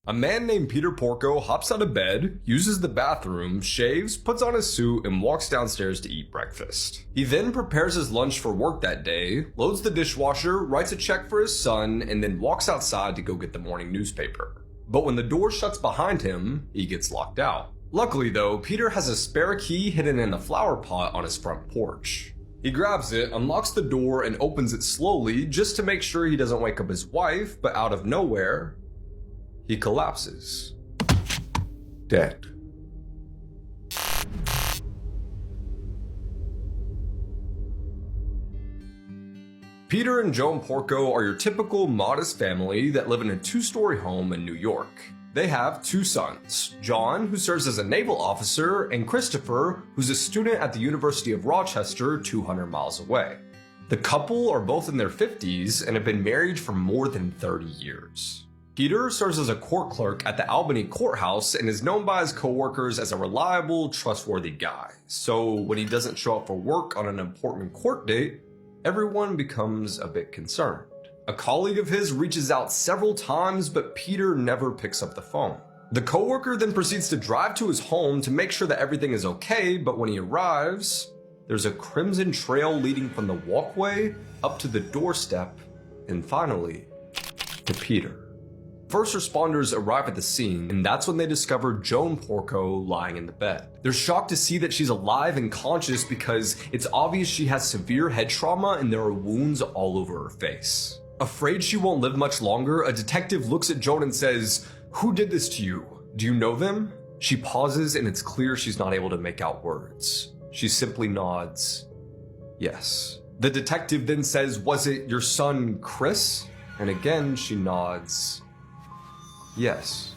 A man named Peter Porco hops out of bed, uses the bathroom, shaves, puts on his suit, and walks downstairs to eat breakfast. He then prepares his lunch for work that day, loads the dishwasher, writes a check for his son, and then walks outside to go get the morning newspaper. But when the door shuts behind him, he gets locked out. Luckily though, Peter has a spare key hidden in a flower pot on his front porch. He grabs it, unlocks the door, and opens it slowly just to make sure he doesn't wake up his wife, but out of nowhere, he collapses. Dead. Peter and Joan Porco are your typical modest family that live in a two-story home in New York. They have two sons, John, who serves as a naval officer, and Christopher, who's a student at the University of Rochester 200 miles away. The couple are both in their 50s and have been married for more than 30 years. Peter serves as a court clerk at the Albany courthouse and is known by his coworkers as a reliable, trustworthy guy. So when he doesn't show up for work on an important court date, everyone becomes a bit concerned. A colleague of his reaches out several times, but Peter never picks up the phone. The coworker then proceeds to drive to his home to make sure that everything is okay, but when he arrives, there's a crimson trail leading from the walkway up to the doorstep, and finally, to Peter. First responders arrive at the scene, and that's when they discover Joan Porco lying in the bed. They're shocked to see that she's alive and conscious because it's obvious she has severe head trauma and there are wounds all over her face. Afraid she won't live much longer, a detective looks at Joan and says, "Who did this to you? Do you know them?" She pauses and it's clear she's not able to make out words. She simply nods, yes. The detective then says, "Was it your son, Chris?" And again, she nods, yes.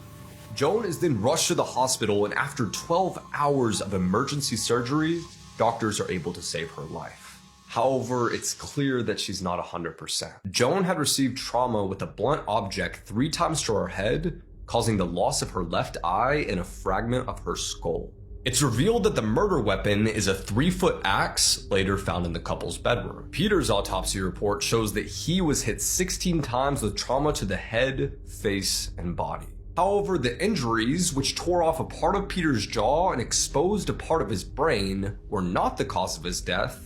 Joan is then rushed to the hospital, and after 12 hours of emergency surgery, doctors are able to save her life. However, it's clear that she's not 100%. Joan had received trauma with a blunt object 3 times to her head, causing the loss of her left eye and a fragment of her skull. It's revealed that the murder weapon is a 3-foot axe later found in the couple's bedroom. Peter's autopsy report shows that he was hit 16 times with trauma to the head, face, and body. However, the injuries, which tore off a part of Peter's jaw and exposed a part of his brain, were not the cause of his death.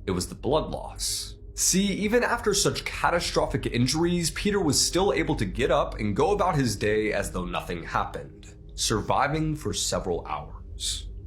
It was the blood loss. See, even after such catastrophic injuries, Peter was still able to get up and go about his day as though nothing happened, surviving for several hours.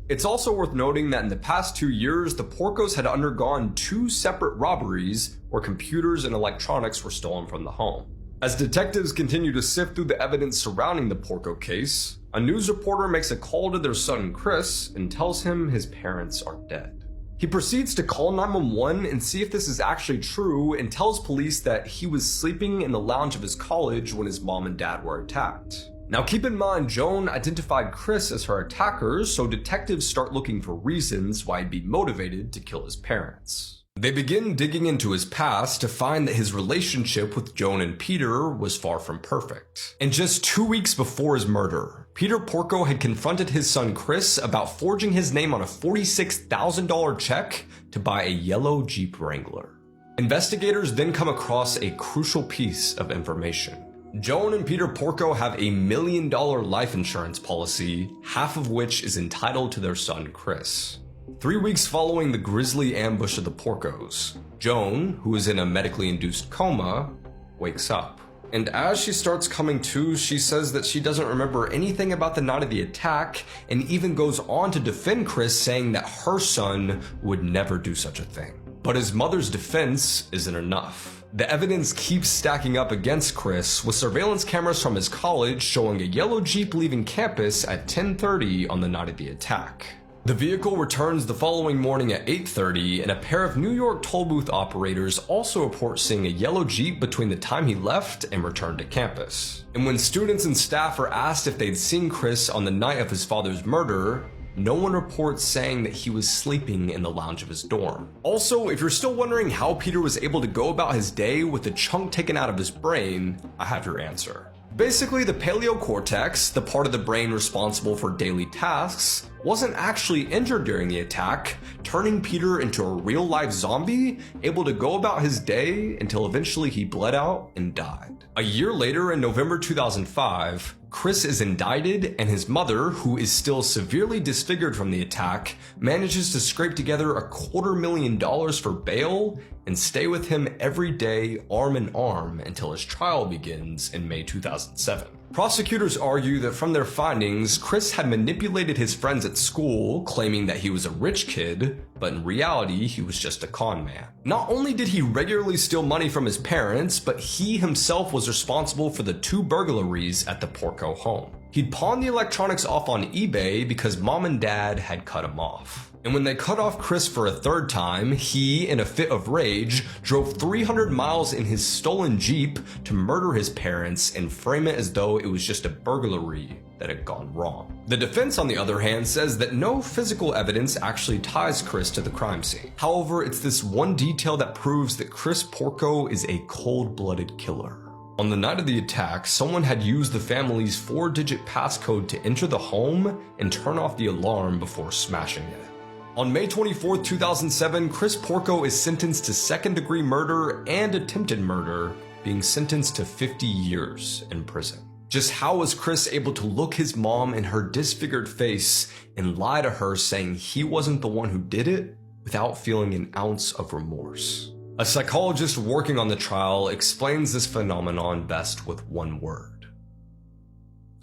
It's also worth noting that in the past 2 years, the Porcos had undergone 2 separate robberies where computers and electronics were stolen from the home. As detectives continue to sift through the evidence surrounding the Porco case, a news reporter makes a call to their son Chris and tells him his parents are dead. He proceeds to call 911 and see if this is actually true, and tells police that he was sleeping in the lounge of his college when his mom and dad were attacked. Now keep in mind, Joan identified Chris as her attackers, so detectives start looking for reasons why he'd be motivated to kill his parents. They begin digging into his past to find that his relationship with Joan and Peter was far from perfect. And just 2 weeks before his murder, Peter Porco had confronted his son Chris about forging his name on a $46,000 check to buy a yellow Jeep Wrangler. Investigators then come across a crucial piece of information. Joan and Peter Porco have a $1 million life insurance policy, half of which is entitled to their son Chris. 3 weeks following the grisly ambush of the Porcos, Joan, who is in a medically induced coma, wakes up. And as she starts coming to, she says that she doesn't remember anything about the night of the attack, and even goes on to defend Chris, saying that her son would never do such a thing. But his mother's defense isn't enough. The evidence keeps stacking up against Chris, with surveillance cameras from his college showing a yellow Jeep leaving campus at 10:30 on the night of the attack. The vehicle returns the following morning at 8:30, and a pair of New York toll booth operators also report seeing a yellow Jeep between the time he left and returned to campus. And when students and staff are asked if they'd seen Chris on the night of his father's murder, no one reports saying that he was sleeping in the lounge of his dorm. Also, if you're still wondering how Peter was able to go about his day with a chunk taken out of his brain, I have your answer. Basically, the paleocortex, the part of the brain responsible for daily tasks, wasn't actually injured during the attack, turning Peter into a real-life zombie, able to go about his day until eventually he bled out and died. A year later, in November 2005, Chris is indicted, and his mother, who is still severely disfigured from the attack, manages to scrape together $250,000 for bail and stay with him every day arm in arm until his trial begins in May 2007. Prosecutors argue that from their findings, Chris had manipulated his friends at school, claiming that he was a rich kid, but in reality, he was just a con man. Not only did he regularly steal money from his parents, but he himself was responsible for the 2 burglaries at the Porco home. He'd pawned the electronics off on eBay because mom and dad had cut him off. And when they cut off Chris for a 3rd time, he, in a fit of rage, drove 300 miles in his stolen Jeep to murder his parents and frame it as though it was just a burglary that had gone wrong. The defense, on the other hand, says that no physical evidence actually ties Chris to the crime scene. However, it's this one detail that proves that Chris Porco is a cold-blooded killer. On the night of the attack, someone had used the family's 4-digit passcode to enter the home and turn off the alarm before smashing it. On May 24, 2007, Chris Porco is sentenced to 2nd-degree murder and attempted murder, being sentenced to 50 years in prison. Just how was Chris able to look his mom in her disfigured face and lie to her saying he wasn't the one who did it without feeling an ounce of remorse? A psychologist working on the trial explains this phenomenon best with one word: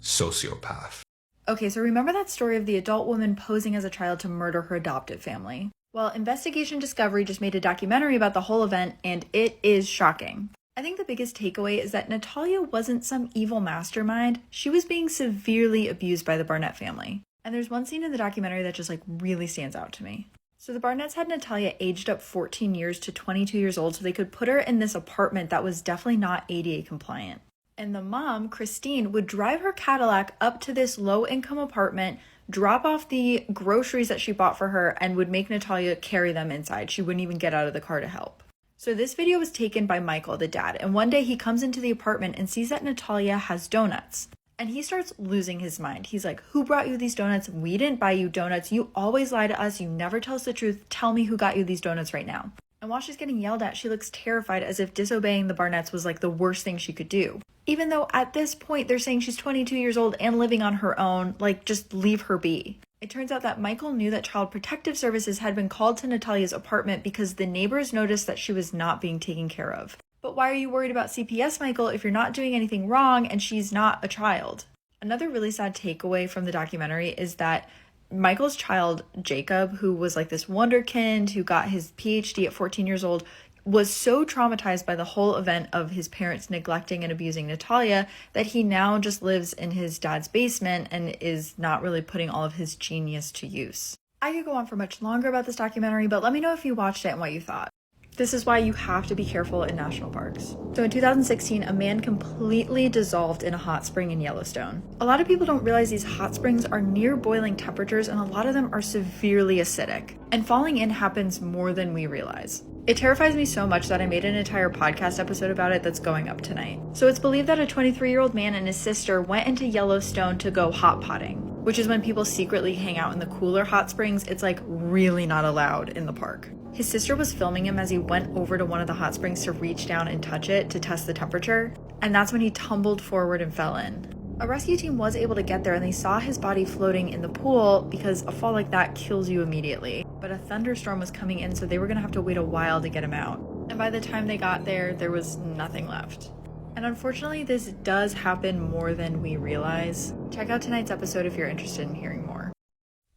sociopath. Okay, so remember that story of the adult woman posing as a child to murder her adoptive family? Well, Investigation Discovery just made a documentary about the whole event, and it is shocking. I think the biggest takeaway is that Natalia wasn't some evil mastermind. She was being severely abused by the Barnett family. And there's one scene in the documentary that just really stands out to me. So the Barnetts had Natalia aged up 14 years to 22 years old so they could put her in this apartment that was definitely not ADA compliant. And the mom, Christine, would drive her Cadillac up to this low-income apartment, drop off the groceries that she bought for her, and would make Natalia carry them inside. She wouldn't even get out of the car to help. So this video was taken by Michael, the dad, and one day he comes into the apartment and sees that Natalia has donuts. And he starts losing his mind. He's like, "Who brought you these donuts? We didn't buy you donuts. You always lie to us. You never tell us the truth. Tell me who got you these donuts right now." And while she's getting yelled at, she looks terrified, as if disobeying the Barnetts was the worst thing she could do. Even though at this point they're saying she's 22 years old and living on her own, just leave her be. It turns out that Michael knew that Child Protective Services had been called to Natalia's apartment because the neighbors noticed that she was not being taken care of. But why are you worried about CPS, Michael, if you're not doing anything wrong and she's not a child? Another really sad takeaway from the documentary is that Michael's child, Jacob, who was this wonderkind who got his PhD at 14 years old, was so traumatized by the whole event of his parents neglecting and abusing Natalia that he now just lives in his dad's basement and is not really putting all of his genius to use. I could go on for much longer about this documentary, but let me know if you watched it and what you thought. This is why you have to be careful in national parks. So in 2016, a man completely dissolved in a hot spring in Yellowstone. A lot of people don't realize these hot springs are near boiling temperatures, and a lot of them are severely acidic. And falling in happens more than we realize. It terrifies me so much that I made an entire podcast episode about it that's going up tonight. So it's believed that a 23-year-old man and his sister went into Yellowstone to go hot potting, which is when people secretly hang out in the cooler hot springs. It's really not allowed in the park. His sister was filming him as he went over to one of the hot springs to reach down and touch it to test the temperature, and that's when he tumbled forward and fell in. A rescue team was able to get there and they saw his body floating in the pool because a fall like that kills you immediately. But a thunderstorm was coming in, so they were going to have to wait a while to get him out. And by the time they got there, there was nothing left. And unfortunately, this does happen more than we realize. Check out tonight's episode if you're interested in hearing more.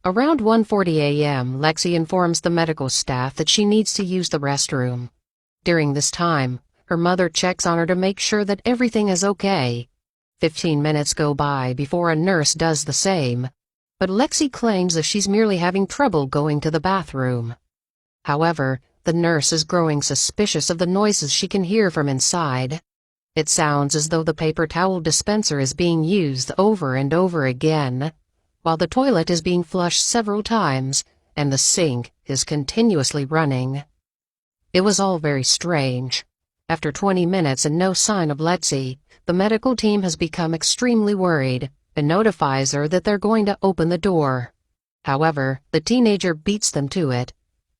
Around 1:40 a.m., Lexi informs the medical staff that she needs to use the restroom. During this time, her mother checks on her to make sure that everything is okay. 15 minutes go by before a nurse does the same, but Lexi claims that she's merely having trouble going to the bathroom. However, the nurse is growing suspicious of the noises she can hear from inside. It sounds as though the paper towel dispenser is being used over and over again, while the toilet is being flushed several times and the sink is continuously running. It was all very strange. After 20 minutes and no sign of Lexi, the medical team has become extremely worried and notifies her that they're going to open the door. However, the teenager beats them to it.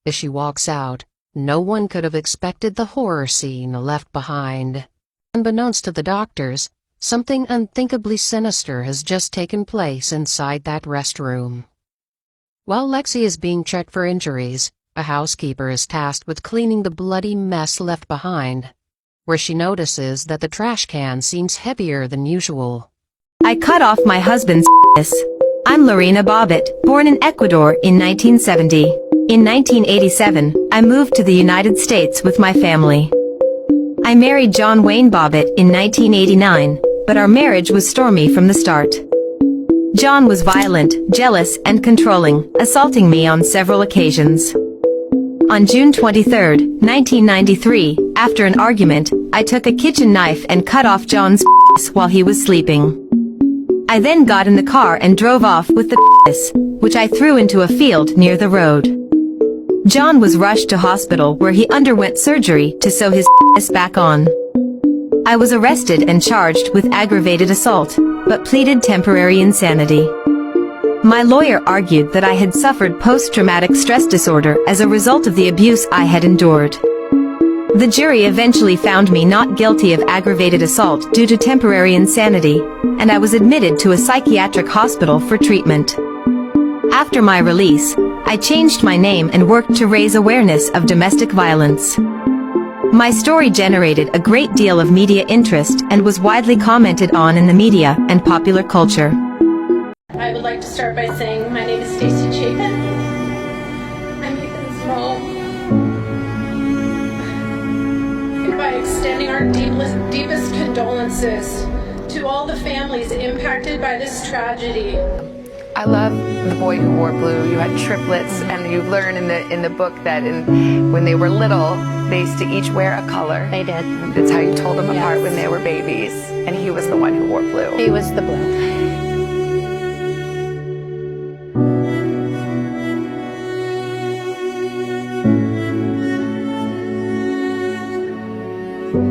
As she walks out, no one could have expected the horror scene left behind. Unbeknownst to the doctors, something unthinkably sinister has just taken place inside that restroom. While Lexi is being checked for injuries, a housekeeper is tasked with cleaning the bloody mess left behind, where she notices that the trash can seems heavier than usual. I cut off my husband's penis. I'm Lorena Bobbitt, born in Ecuador in 1970. In 1987, I moved to the United States with my family. I married John Wayne Bobbitt in 1989, but our marriage was stormy from the start. John was violent, jealous, and controlling, assaulting me on several occasions. On June 23, 1993, after an argument, I took a kitchen knife and cut off John's penis while he was sleeping. I then got in the car and drove off with the penis, which I threw into a field near the road. John was rushed to hospital where he underwent surgery to sew his penis back on. I was arrested and charged with aggravated assault, but pleaded temporary insanity. My lawyer argued that I had suffered post-traumatic stress disorder as a result of the abuse I had endured. The jury eventually found me not guilty of aggravated assault due to temporary insanity, and I was admitted to a psychiatric hospital for treatment. After my release, I changed my name and worked to raise awareness of domestic violence. My story generated a great deal of media interest and was widely commented on in the media and popular culture. I would like to start by saying my name is Stacy Chapin. I'm Ethan's mom. And by extending our deepest condolences to all the families impacted by this tragedy. I love The Boy Who Wore Blue. You had triplets, and you learn in the book that when they were little, they used to each wear a color. They did. That's how you told them apart when they were babies. And he was the one who wore blue. He was the blue.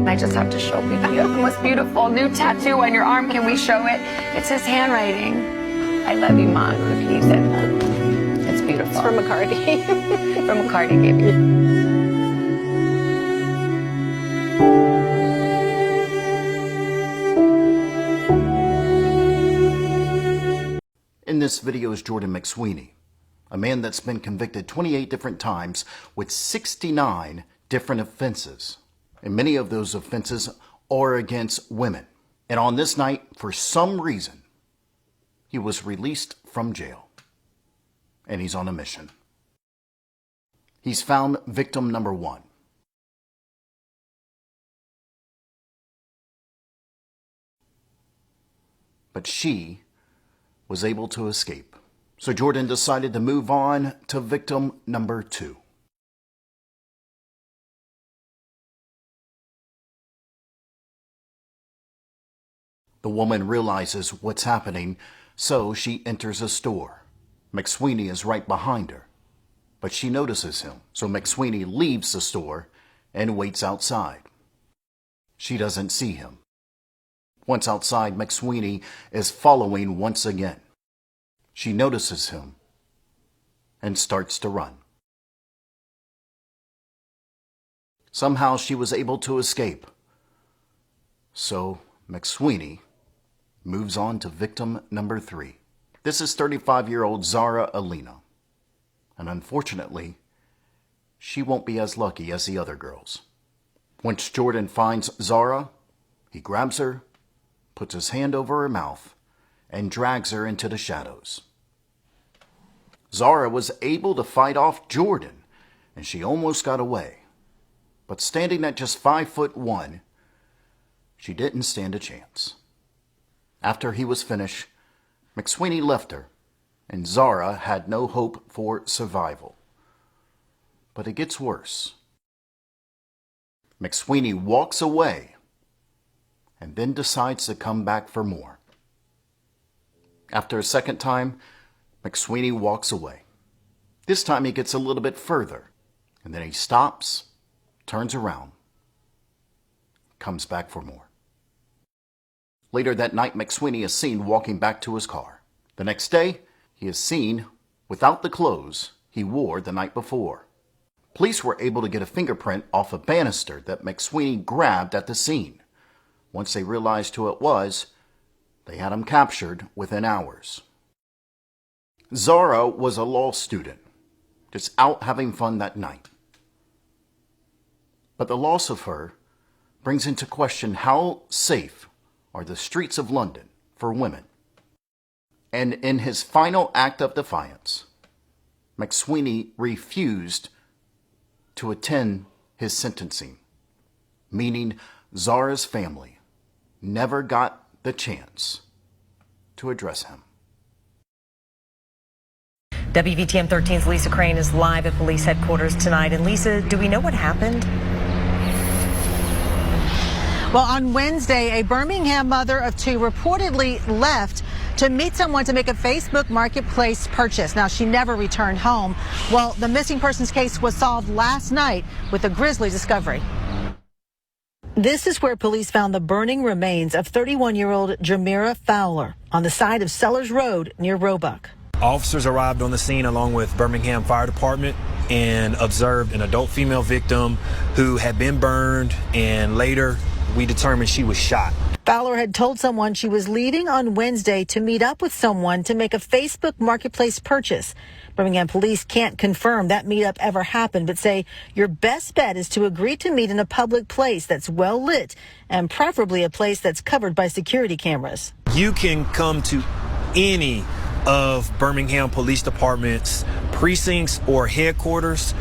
I just have to show you the most beautiful new tattoo on your arm. Can we show it? It's his handwriting. I love you, Mom. Can you send that? It's beautiful. It's from McCarty. From McCarty gave you. In this video is Jordan McSweeney, a man that's been convicted 28 different times with 69 different offenses. And many of those offenses are against women. And on this night, for some reason, he was released from jail. And he's on a mission. He's found victim number 1. But she was able to escape. So Jordan decided to move on to victim number 2. The woman realizes what's happening, so she enters a store. McSweeney is right behind her, but she notices him. So McSweeney leaves the store and waits outside. She doesn't see him. Once outside, McSweeney is following once again. She notices him and starts to run. Somehow she was able to escape. So McSweeney moves on to victim number 3. This is 35-year-old Zara Alina. And unfortunately, she won't be as lucky as the other girls. Once Jordan finds Zara, he grabs her, puts his hand over her mouth, and drags her into the shadows. Zara was able to fight off Jordan, and she almost got away. But standing at just 5'1", she didn't stand a chance. After he was finished, McSweeney left her, and Zara had no hope for survival. But it gets worse. McSweeney walks away and then decides to come back for more. After a second time, McSweeney walks away. This time he gets a little bit further, and then he stops, turns around, comes back for more. Later that night, McSweeney is seen walking back to his car. The next day, he is seen without the clothes he wore the night before. Police were able to get a fingerprint off a banister that McSweeney grabbed at the scene. Once they realized who it was, they had him captured within hours. Zara was a law student, just out having fun that night. But the loss of her brings into question how safe are the streets of London for women. And in his final act of defiance, McSweeney refused to attend his sentencing, meaning Zara's family never got the chance to address him. WVTM 13's Lisa Crane is live at police headquarters tonight. And Lisa, do we know what happened? Well, on Wednesday, a Birmingham mother of two reportedly left to meet someone to make a Facebook Marketplace purchase. Now, she never returned home. Well, the missing persons case was solved last night with a grisly discovery. This is where police found the burning remains of 31-year-old Jamira Fowler on the side of Sellers Road near Roebuck. Officers arrived on the scene along with Birmingham Fire Department and observed an adult female victim who had been burned, and later we determined she was shot. Fowler had told someone she was leaving on Wednesday to meet up with someone to make a Facebook Marketplace purchase. Birmingham police can't confirm that meetup ever happened, but say your best bet is to agree to meet in a public place that's well lit and preferably a place that's covered by security cameras. You can come to any of Birmingham Police Department's precincts or headquarters.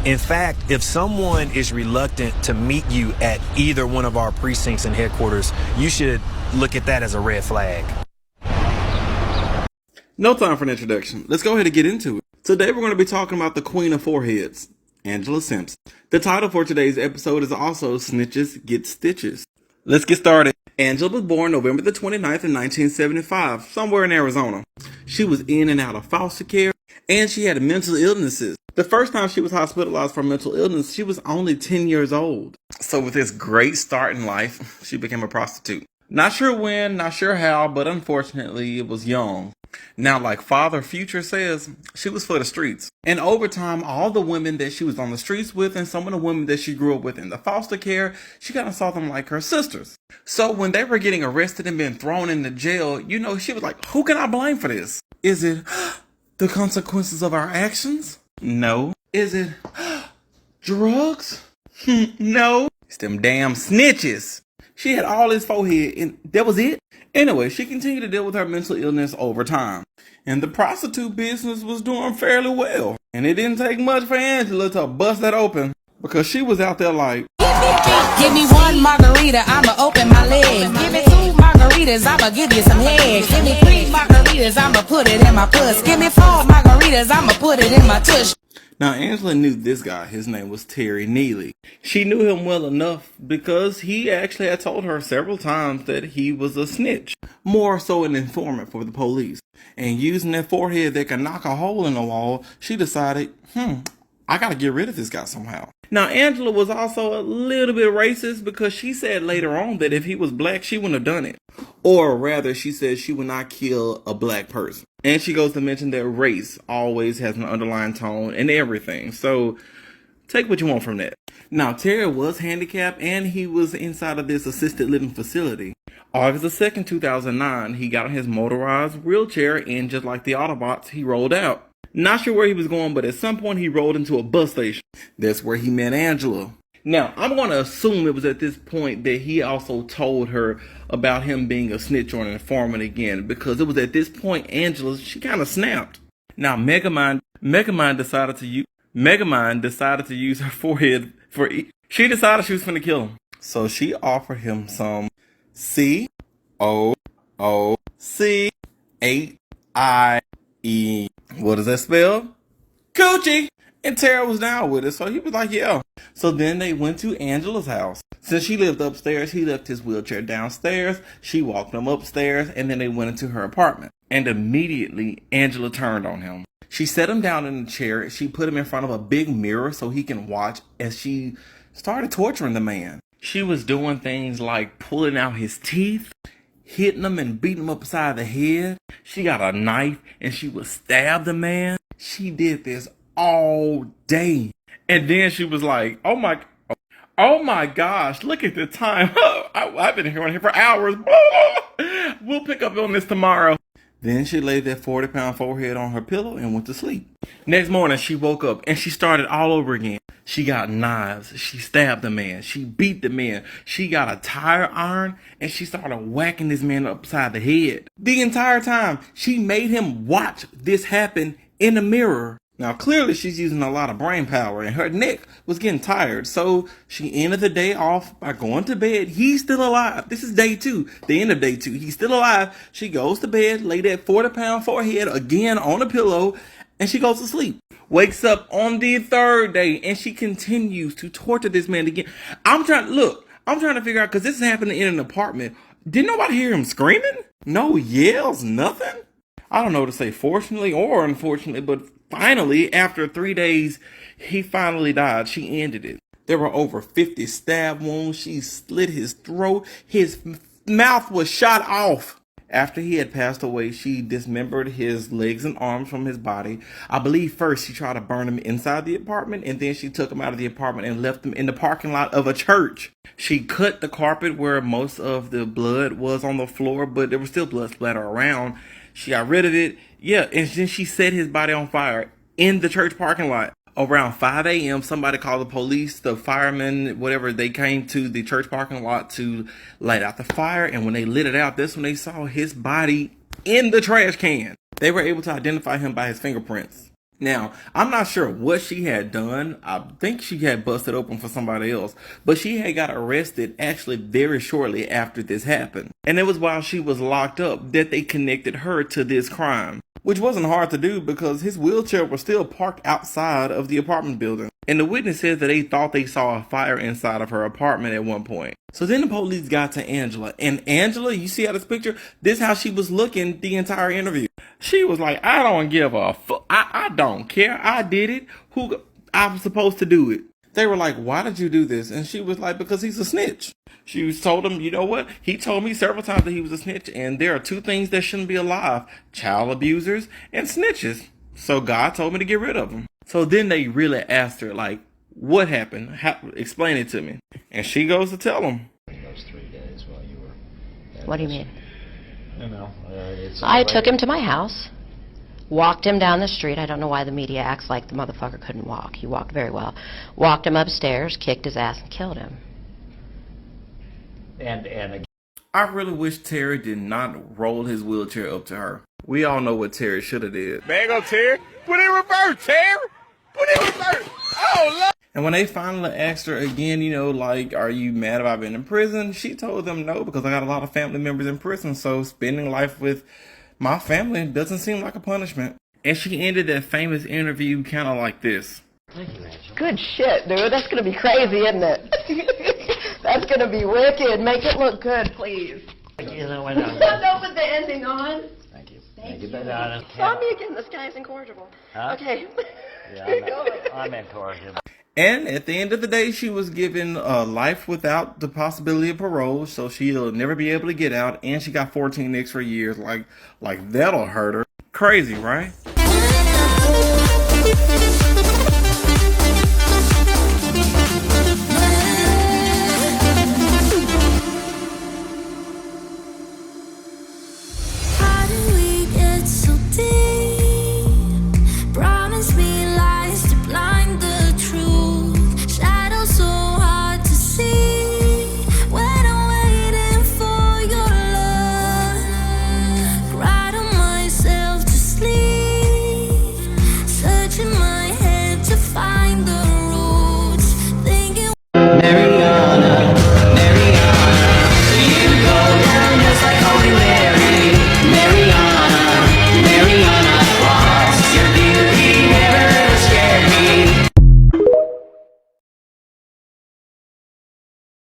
In fact, if someone is reluctant to meet you at either one of our precincts and headquarters, you should look at that as a red flag. No time for an introduction. Let's go ahead and get into it. Today we're going to be talking about the Queen of Foreheads, Angela Simpson. The title for today's episode is also Snitches Get Stitches. Let's get started. Angela was born November the 29th in 1975, somewhere in Arizona. She was in and out of foster care, and she had mental illnesses. The first time she was hospitalized for mental illness, she was only 10 years old. So with this great start in life, she became a prostitute. Not sure when, not sure how, but unfortunately it was young. Now, like Father Future says, she was for the streets. And over time, all the women that she was on the streets with and some of the women that she grew up with in the foster care, she kind of saw them like her sisters. So when they were getting arrested and being thrown into jail, you know, she was like, who can I blame for this? Is it the consequences of our actions? No. Is it drugs? No. It's them damn snitches. She had all his forehead, and that was it. Anyway, she continued to deal with her mental illness over time. And the prostitute business was doing fairly well. And it didn't take much for Angela to bust that open, because she was out there like, give me one margarita, I'ma open my legs. Give me two margaritas, I'ma give you some head. Give me three margaritas, I'ma put it in my puss. Give me four margaritas, I'ma put it in my tush. Now, Angela knew this guy. His name was Terry Neely. She knew him well enough because he actually had told her several times that he was a snitch. More so an informant for the police. And using that forehead that could knock a hole in the wall, she decided, I gotta get rid of this guy somehow. Now, Angela was also a little bit racist because she said later on that if he was black, she wouldn't have done it. Or rather, she said she would not kill a black person. And she goes to mention that race always has an underlying tone in everything. So take what you want from that. Now, Terry was handicapped and he was inside of this assisted living facility. August the 2nd, 2009, he got on his motorized wheelchair and just like the Autobots, he rolled out. Not sure where he was going, but at some point he rolled into a bus station. That's where he met Angela. Now, I'm going to assume it was at this point that he also told her about him being a snitch or an informant again, because it was at this point Angela, she kind of snapped. Now, Megamind decided to use her forehead for she decided she was going to kill him. So she offered him some COOC8IE. What does that spell? Coochie! And Tara was down with it, so he was like, yeah. So then they went to Angela's house. Since she lived upstairs, he left his wheelchair downstairs. She walked him upstairs, and then they went into her apartment. And immediately, Angela turned on him. She set him down in a chair. She put him in front of a big mirror so he can watch as she started torturing the man. She was doing things like pulling out his teeth, hitting him and beating him upside the head. She got a knife and she would stab the man. She did this all day. And then she was like, oh my gosh, look at the time. I've been here for hours. We'll pick up on this tomorrow. Then she laid that 40-pound forehead on her pillow and went to sleep. Next morning, she woke up and she started all over again. She got knives. She stabbed the man. She beat the man. She got a tire iron and she started whacking this man upside the head. The entire time, she made him watch this happen in the mirror. Now, clearly, she's using a lot of brain power and her neck was getting tired. So she ended the day off by going to bed. He's still alive. This is day 2, the end of day 2. He's still alive. She goes to bed, lay that 40-pound forehead again on a pillow, and she goes to sleep. Wakes up on the 3rd day and she continues to torture this man again. I'm trying to figure out, because this is happening in an apartment. Did nobody hear him screaming? No yells, nothing? I don't know to say fortunately or unfortunately, but finally, after 3 days, he finally died. She ended it. There were over 50 stab wounds. She slit his throat. His mouth was shot off. After he had passed away, she dismembered his legs and arms from his body. I believe first she tried to burn him inside the apartment, and then she took him out of the apartment and left him in the parking lot of a church. She cut the carpet where most of the blood was on the floor, but there was still blood splatter around. She got rid of it. Yeah, and then she set his body on fire in the church parking lot. Around 5 a.m., somebody called the police, the firemen, whatever. They came to the church parking lot to light out the fire. And when they lit it out, that's when they saw his body in the trash can. They were able to identify him by his fingerprints. Now, I'm not sure what she had done. I think she had busted open for somebody else. But she had got arrested actually very shortly after this happened. And it was while she was locked up that they connected her to this crime. Which wasn't hard to do because his wheelchair was still parked outside of the apartment building. And the witness said that they thought they saw a fire inside of her apartment at one point. So then the police got to Angela. And Angela, you see out this picture, this is how she was looking the entire interview. She was like, I don't give a fuck. I don't care. I did it. I was supposed to do it. They were like, why did you do this? And she was like, because he's a snitch. She told him, you know what? He told me several times that he was a snitch. And there are 2 things that shouldn't be alive. Child abusers and snitches. So God told me to get rid of them. So then they really asked her, like, what happened? Explain it to me. And she goes to tell them. Those 3 days while you were... What do you mean? You know, I took him to my house, walked him down the street. I don't know why the media acts like the motherfucker couldn't walk. He walked very well. Walked him upstairs, kicked his ass, and killed him. And I really wish Terry did not roll his wheelchair up to her. We all know what Terry should have did. There you go, Terry. Put it in reverse, Terry. Put it in reverse. Oh, Lord. And when they finally asked her again, you know, like, are you mad about being in prison? She told them no, because I got a lot of family members in prison. So spending life with my family doesn't seem like a punishment. And she ended that famous interview kind of like this. Good shit, dude. That's going to be crazy, isn't it? That's going to be wicked. Make it look good, please. you know what? Don't put the ending on. Thank you. Thank you. you. But, Tell me again. This guy's incorrigible. Huh? Okay. Yeah, I'm incorrigible. And at the end of the day, she was given life without the possibility of parole, so she'll never be able to get out. And she got 14 extra years. Like that'll hurt her. Crazy, right?